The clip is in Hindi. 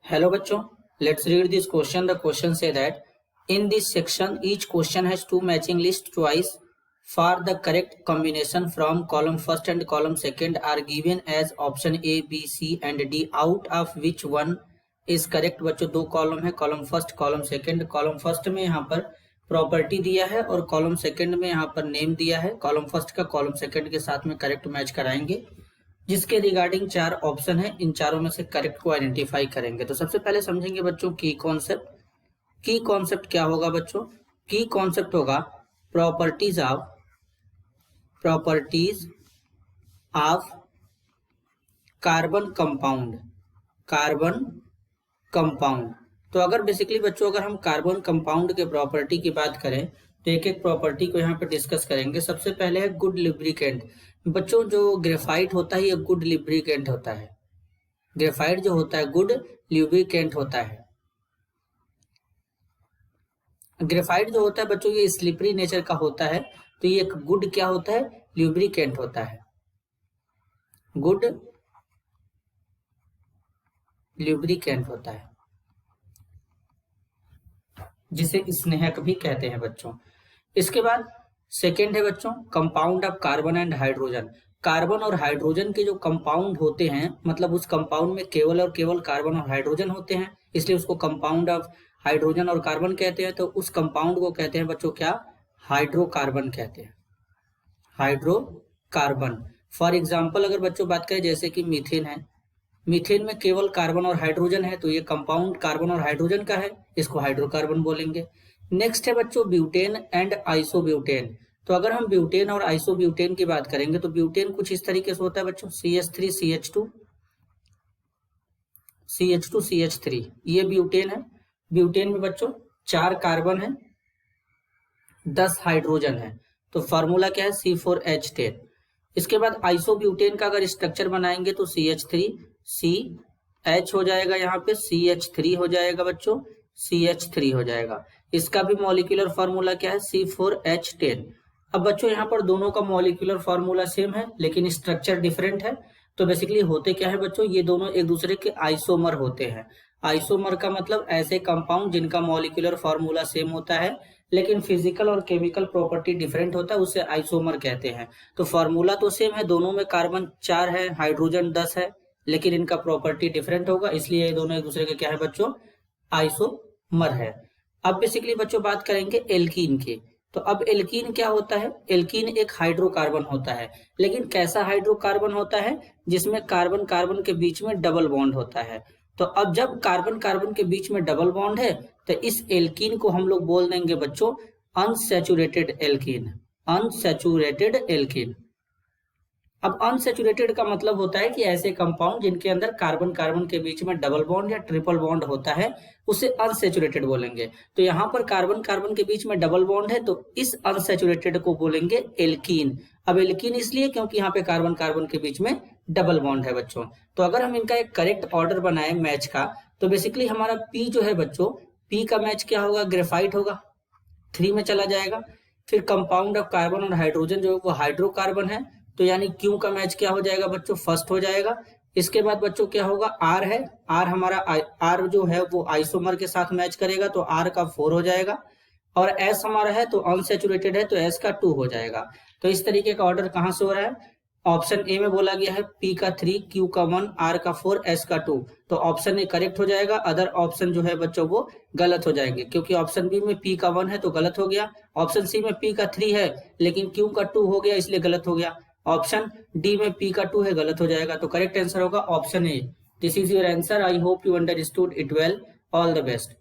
Hello bachcho, let's read this question. The question say that in this section each question has two matching list choice for the correct combination from column first and column second are given as option A, B, C and D, out of which one is correct। बच्चों दो कॉलम है, column first column second. Column first में यहाँ पर प्रॉपर्टी दिया है और कॉलम सेकंड में यहाँ पर नेम दिया है। कॉलम फर्स्ट का कॉलम सेकंड के साथ में करेक्ट मैच कराएंगे, जिसके रिगार्डिंग चार ऑप्शन है। इन चारों में से करेक्ट को आइडेंटिफाई करेंगे। तो सबसे पहले समझेंगे बच्चों की कॉन्सेप्ट। की कॉन्सेप्ट क्या होगा बच्चों? की कॉन्सेप्ट होगा properties of carbon compound. Carbon compound. तो अगर बेसिकली बच्चों अगर हम कार्बन कंपाउंड के प्रॉपर्टी की बात करें तो एक एक प्रॉपर्टी को यहाँ पे डिस्कस करेंगे। सबसे पहले है गुड लिब्रिकेंट। बच्चों जो ग्रेफाइट होता है ये गुड लिब्रिकेंट होता है। ग्रेफाइट जो होता है गुड लिब्रिकेंट होता है। ग्रेफाइट जो होता है बच्चों ये स्लिपरी नेचर का होता है, तो ये एक गुड क्या होता है? ल्यूब्रिकेंट होता है। गुड ल्यूब्रिकेंट होता है, जिसे स्नेहक भी कहते हैं बच्चों। इसके बाद सेकेंड है बच्चों compound of carbon and hydrogen. Carbon और हाइड्रोजन के जो कंपाउंड होते हैं, मतलब उस कंपाउंड में केवल और केवल कार्बन और हाइड्रोजन होते हैं, इसलिए उसको कंपाउंड ऑफ हाइड्रोजन और कार्बन कहते हैं। तो उस कंपाउंड को कहते हैं बच्चों क्या? हाइड्रोकार्बन कहते हैं। हाइड्रोकार्बन। फॉर एग्जाम्पल अगर बच्चों बात करें जैसे कि मीथेन है, मीथेन में केवल कार्बन और हाइड्रोजन है, तो ये कंपाउंड कार्बन और हाइड्रोजन का है, इसको हाइड्रोकार्बन बोलेंगे। नेक्स्ट है बच्चों ब्यूटेन एंड आइसोब्यूटेन। तो अगर हम ब्यूटेन और आइसोब्यूटेन की बात करेंगे तो ब्यूटेन कुछ इस तरीके से होता है बच्चों, CH3 CH2 CH2 CH3, ये ब्यूटेन है। ब्यूटेन में बच्चों 4 कार्बन है, 10 हाइड्रोजन है, तो फॉर्मूला क्या है? C4H10। इसके बाद आइसोब्यूटेन का अगर स्ट्रक्चर बनाएंगे तो CH3 CH हो जाएगा, यहाँ पे CH3 हो जाएगा बच्चों, CH3 हो जाएगा। इसका भी मॉलिक्यूलर फॉर्मूला क्या है? C4H10। अब बच्चों यहाँ पर दोनों का मॉलिक्यूलर फॉर्मूला सेम है लेकिन स्ट्रक्चर डिफरेंट है। तो बेसिकली होते क्या है बच्चों, ये दोनों एक दूसरे के आइसोमर होते हैं। आइसोमर का मतलब ऐसे कंपाउंड जिनका मॉलिक्यूलर फॉर्मूला सेम होता है लेकिन फिजिकल और केमिकल प्रॉपर्टी डिफरेंट होता है, उसे आइसोमर कहते हैं। तो फॉर्मूला तो सेम है, दोनों में कार्बन 4 है, हाइड्रोजन 10 है, लेकिन इनका प्रॉपर्टी डिफरेंट होगा, इसलिए ये दोनों एक दूसरे के क्या है बच्चों? आइसोमर है। अब बेसिकली बच्चों बात करेंगे एल्कीन की। तो अब एल्कीन क्या होता है? एल्कीन एक हाइड्रोकार्बन होता है, लेकिन कैसा हाइड्रोकार्बन होता है? जिसमें कार्बन कार्बन के बीच में डबल बॉन्ड होता है। तो अब जब कार्बन कार्बन के बीच में डबल बॉन्ड है तो इस एल्कीन को हम लोग बोल देंगे बच्चों अनसैचुरेटेड एल्कीन। Unsaturated alkene. अब अनसैचुरेटेड का मतलब होता है कि ऐसे कंपाउंड जिनके अंदर कार्बन कार्बन के बीच में डबल बॉन्ड या ट्रिपल बॉन्ड होता है, उसे अनसैचुरेटेड बोलेंगे। तो यहाँ पर कार्बन कार्बन के बीच में डबल बॉन्ड है, तो इस अनसैचुरेटेड को बोलेंगे एल्कीन। अब एल्कीन इसलिए क्योंकि यहाँ पे कार्बन कार्बन के बीच में डबल बॉन्ड है बच्चों। तो अगर हम इनका एक करेक्ट ऑर्डर बनाए मैच का, तो बेसिकली हमारा पी जो है बच्चों, पी का मैच क्या होगा? ग्रेफाइट होगा, 3 में चला जाएगा। फिर कंपाउंड ऑफ कार्बन और हाइड्रोजन जो है वो हाइड्रोकार्बन है, तो यानी क्यू का मैच क्या हो जाएगा बच्चों? फर्स्ट हो जाएगा। इसके बाद बच्चों क्या होगा? आर है, आर हमारा आर जो है वो आइसोमर के साथ मैच करेगा, तो आर का 4 हो जाएगा। और एस हमारा है तो अनसैचुरेटेड है, तो एस का 2 हो जाएगा। तो इस तरीके का ऑर्डर कहाँ से हो रहा है? ऑप्शन ए में बोला गया है पी का 3, क्यू का 1, आर का 4, एस का 2, तो ऑप्शन ए करेक्ट हो जाएगा। अदर ऑप्शन जो है बच्चों वो गलत हो जाएंगे, क्योंकि ऑप्शन बी में पी का 1 है तो गलत हो गया। ऑप्शन सी में पी का 3 है लेकिन क्यू का 2 हो गया, इसलिए गलत हो गया। ऑप्शन डी में पी का 2 है, गलत हो जाएगा। तो करेक्ट आंसर होगा option A. This is your answer. I hope you understood it well. All the best.